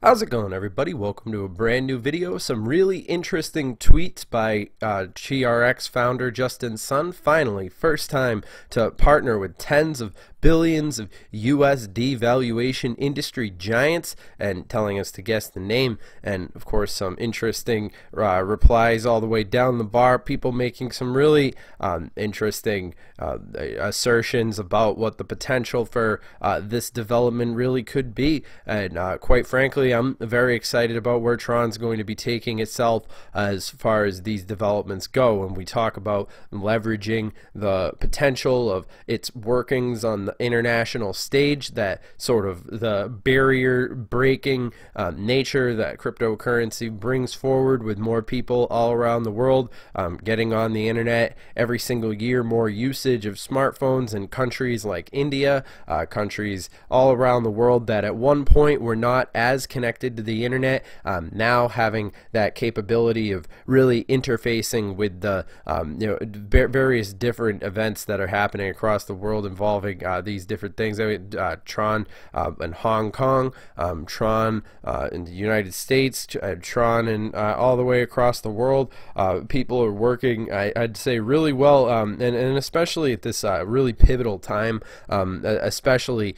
How's it going, everybody? Welcome to a brand new video. Some really interesting tweets by TRX founder Justin Sun. Finally, first time to partner with tens of billions of USD valuation industry giants, and telling us to guess the name. And of course, some interesting replies all the way down the bar. People making some really interesting assertions about what the potential for this development really could be. And quite frankly, I'm very excited about where Tron's going to be taking itself as far as these developments go. When we talk about leveraging the potential of its workings on the international stage, that sort of the barrier breaking nature that cryptocurrency brings forward, with more people all around the world getting on the internet every single year, more usage of smartphones in countries like India, countries all around the world that at one point were not as connected to the internet, now having that capability of really interfacing with the various different events that are happening across the world involving these different things. Tron in Hong Kong, Tron in the United States, Tron and all the way across the world. People are working, I'd say, really well, and especially at this really pivotal time. Especially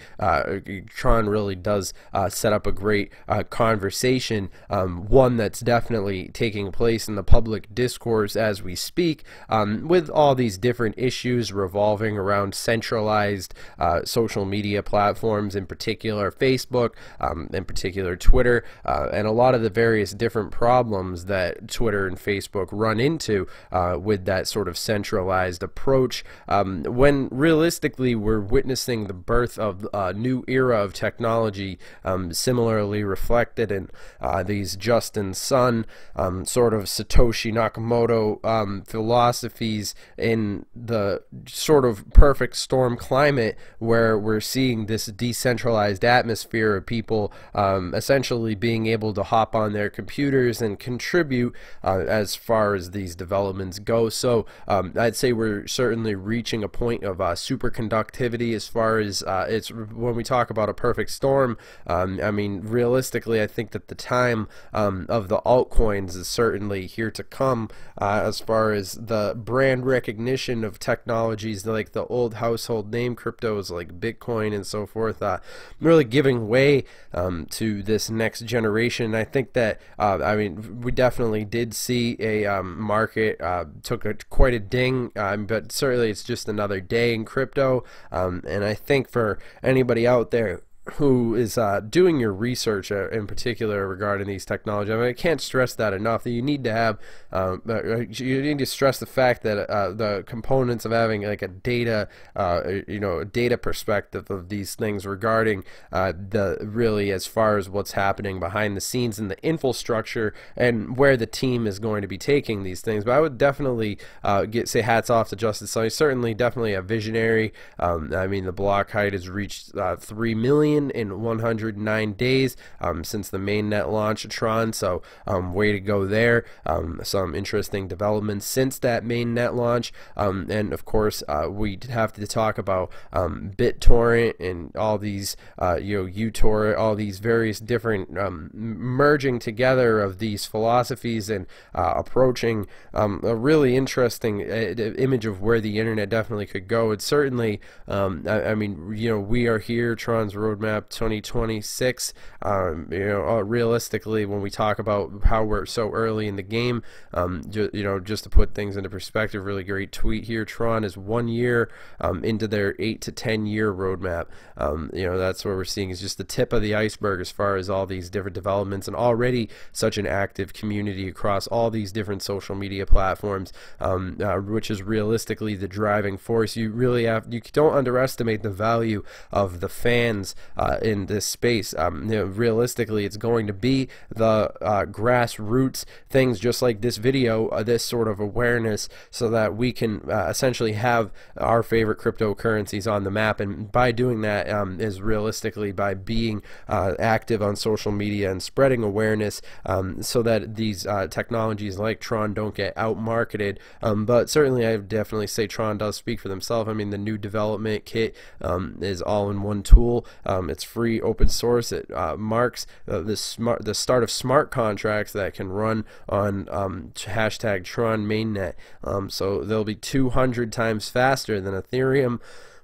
Tron really does set up a great conversation, one that's definitely taking place in the public discourse as we speak, with all these different issues revolving around centralized social media platforms, in particular Facebook, in particular Twitter, and a lot of the various different problems that Twitter and Facebook run into with that sort of centralized approach, when realistically we're witnessing the birth of a new era of technology, similarly reflected in these Justin Sun sort of Satoshi Nakamoto philosophies, in the sort of perfect storm climate where we're seeing this decentralized atmosphere of people essentially being able to hop on their computers and contribute as far as these developments go. So I'd say we're certainly reaching a point of superconductivity as far as it's when we talk about a perfect storm. I mean, realistically, I think that the time of the altcoins is certainly here to come, as far as the brand recognition of technologies like the old household name cryptos like Bitcoin and so forth, really giving way to this next generation. I think that I mean, we definitely did see a market took quite a ding, but certainly it's just another day in crypto, and I think for anybody out there who is doing your research in particular regarding these technologies, I mean, I can't stress that enough, that you need to have you need to stress the fact that the components of having like a data data perspective of these things regarding the really as far as what's happening behind the scenes and the infrastructure and where the team is going to be taking these things. But I would definitely say hats off to Justin Sun. He's certainly definitely a visionary. I mean, the block height has reached 3 million in 109 days since the mainnet launch of Tron, so way to go there. Some interesting developments since that mainnet launch, and of course we have to talk about BitTorrent and all these uTorrent, all these various different merging together of these philosophies and approaching a really interesting image of where the internet definitely could go. It's certainly I mean, we are here, Tron's roadmap 2026. Realistically, when we talk about how we're so early in the game, just to put things into perspective, really great tweet here. Tron is 1 year into their 8 to 10 year roadmap. That's what we're seeing is just the tip of the iceberg as far as all these different developments, and already such an active community across all these different social media platforms, which is realistically the driving force. You don't underestimate the value of the fans in this space. Realistically, it's going to be the grassroots things, just like this video, this sort of awareness, so that we can essentially have our favorite cryptocurrencies on the map. And by doing that is realistically by being active on social media and spreading awareness, so that these technologies like Tron don't get out marketed. But certainly I would definitely say Tron does speak for themselves. I mean, the new development kit is all in one tool. It's free, open source. It marks the start of smart contracts that can run on hashtag Tron mainnet. So they'll be 200 times faster than Ethereum,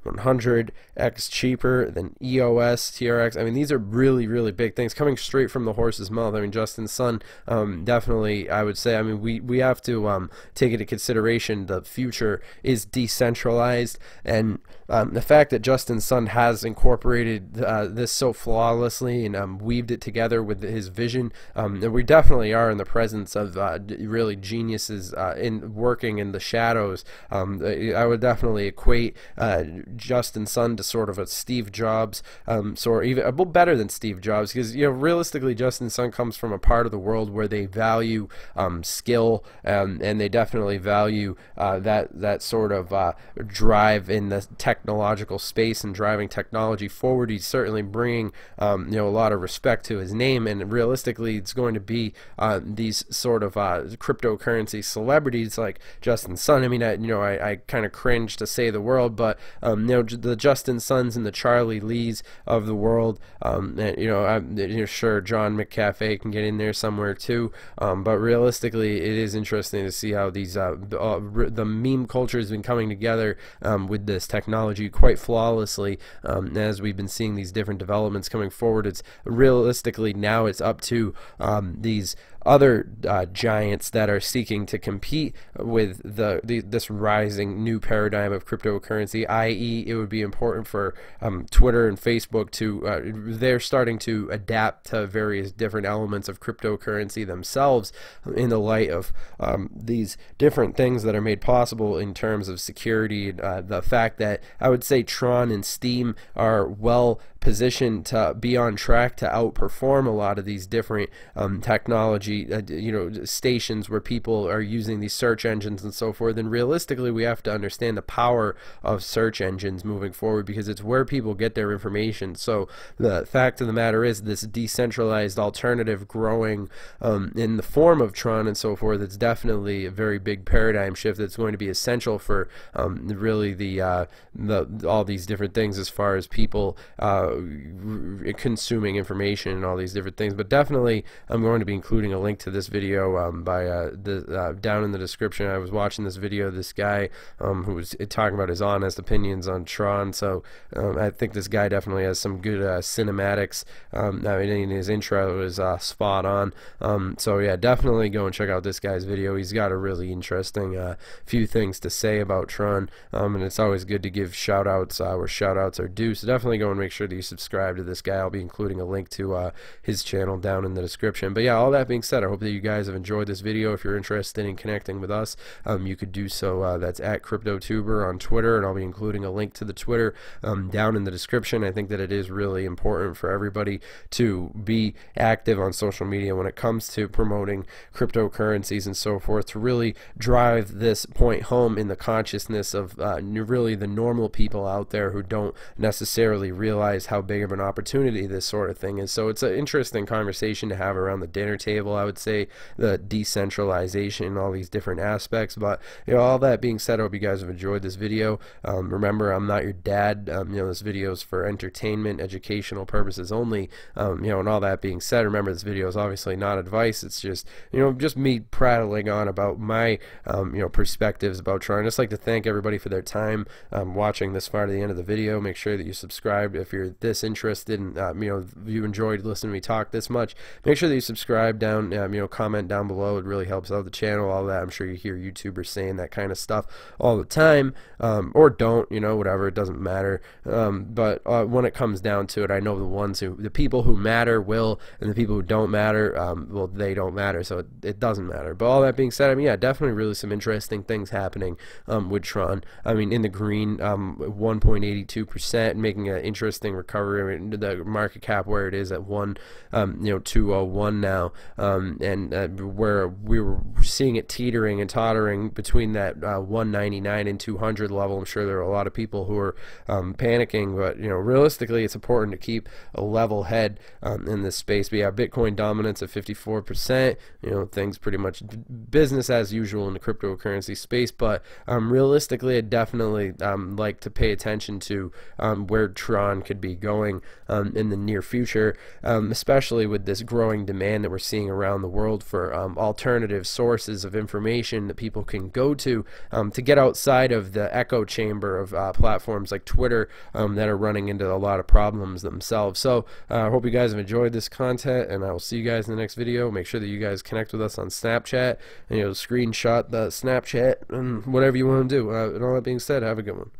100x cheaper than EOS, TRX. I mean, these are really, really big things coming straight from the horse's mouth. I mean, Justin Sun, definitely, I would say, I mean, we have to take into consideration the future is decentralized, and the fact that Justin Sun has incorporated this so flawlessly and weaved it together with his vision, and we definitely are in the presence of really geniuses in working in the shadows. I would definitely equate Justin Sun to sort of a Steve Jobs, sort of even a little better than Steve Jobs, because realistically, Justin Sun comes from a part of the world where they value skill, and they definitely value that sort of drive in the technological space and driving technology forward. He's certainly bringing a lot of respect to his name, and realistically, it's going to be these sort of cryptocurrency celebrities like Justin Sun. I mean, I kind of cringe to say the world, but the Justin Suns and the Charlie Lees of the world, and, I'm sure John McCafe can get in there somewhere too, but realistically, it is interesting to see how these the meme culture has been coming together with this technology quite flawlessly. As we've been seeing these different developments coming forward, it's realistically now it's up to these other giants that are seeking to compete with this rising new paradigm of cryptocurrency, i.e. it would be important for Twitter and Facebook to they're starting to adapt to various different elements of cryptocurrency themselves in the light of these different things that are made possible in terms of security. The fact that I would say Tron and Steam are well positioned to be on track to outperform a lot of these different technology stations where people are using these search engines and so forth. And realistically, we have to understand the power of search engines moving forward, because it's where people get their information. So the fact of the matter is, this decentralized alternative growing in the form of Tron and so forth, it's definitely a very big paradigm shift that's going to be essential for really all these different things as far as people consuming information and all these different things. But definitely I'm going to be including a link to this video down in the description. I was watching this video of this guy who was talking about his honest opinions on Tron, so I think this guy definitely has some good cinematics. I mean, his intro is spot on, so yeah, definitely go and check out this guy's video. He's got a really interesting few things to say about Tron, and it's always good to give shout outs where shout outs are due, so definitely go and make sure that you subscribe to this guy. I'll be including a link to his channel down in the description. But yeah, all that being said, I hope that you guys have enjoyed this video. If you're interested in connecting with us, you could do so. That's at CryptoTuber on Twitter, and I'll be including a link to the Twitter down in the description. I think that it is really important for everybody to be active on social media when it comes to promoting cryptocurrencies and so forth, to really drive this point home in the consciousness of really the normal people out there who don't necessarily realize how big of an opportunity this sort of thing is. So it's an interesting conversation to have around the dinner table, I would say, the decentralization and all these different aspects. But all that being said, I hope you guys have enjoyed this video. Remember, I'm not your dad. This video is for entertainment, educational purposes only. And all that being said, remember, this video is obviously not advice. It's just just me prattling on about my perspectives about Tron. I'd just like to thank everybody for their time watching this far to the end of the video. Make sure that you subscribe if you're this interested and you enjoyed listening to me talk this much. Make sure that you subscribe down, comment down below. It really helps out the channel. All that, I'm sure you hear YouTubers saying that kind of stuff all the time, or don't, whatever, it doesn't matter. But when it comes down to it, I know the people who matter will, and the people who don't matter, well, they don't matter, so it doesn't matter. But all that being said, I mean, yeah, definitely really some interesting things happening with Tron. I mean, in the green, 1.82%, making an interesting recovery. I mean, the market cap where it is at 201 now, where we were seeing it teetering and tottering between that 199 and 200 level. I'm sure there are a lot of people who are panicking, but realistically, it's important to keep a level head in this space. We have Bitcoin dominance at 54%. Things pretty much business as usual in the cryptocurrency space, but realistically, I definitely like to pay attention to where Tron could be going in the near future, especially with this growing demand that we're seeing around the world for alternative sources of information that people can go to get outside of the echo chamber of platforms like Twitter that are running into a lot of problems themselves. So I hope you guys have enjoyed this content, and I will see you guys in the next video. Make sure that you guys connect with us on Snapchat and screenshot the Snapchat and whatever you want to do. And all that being said, have a good one.